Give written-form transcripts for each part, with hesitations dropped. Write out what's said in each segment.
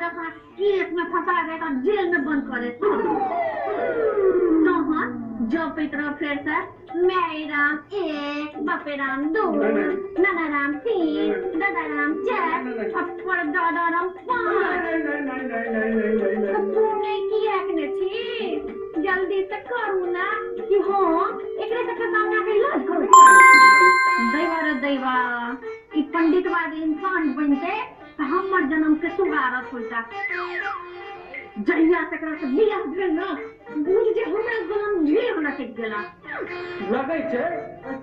दफा केस में फंसा देगा, जेल में बंद करे। तो हाँ, जो पितरों फिर से मेरी राम 1, बापे राम 2, नाना राम 3, दादा राम 4, और दादा राम 5। तूने किया कि थी? जल्दी से करू ना कि हाँ एक से सामने आके लग गई। दैवा रे दैवा, कि पंडित वाले इंसान बनते तो हमर जन्म के सुगारत होता। जहिया तकरा से बियाह भेल ना, बुझ जे हमरा जन्म भेल ना टिक गेला। लगे छे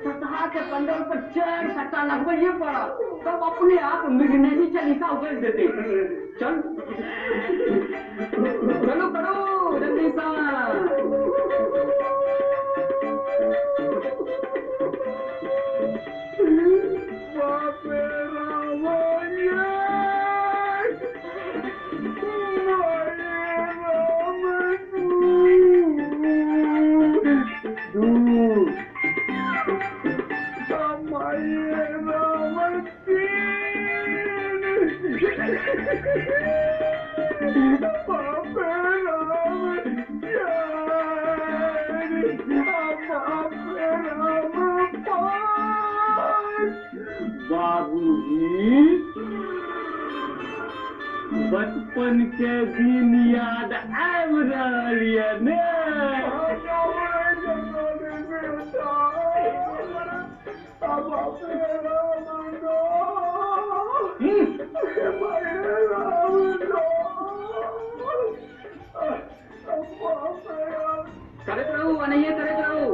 सतहा के पंडल पर 4 सट्टा लगबैये पड़ा, तब अपने आप मिगनेरी चालीसा उतर देते। चल चलो करो जल्दी सा। बाबूजी, बचपन के दिन याद आब रहल ये ने? करत रहू अनैये करत रहू।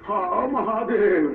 हाँ महादेव,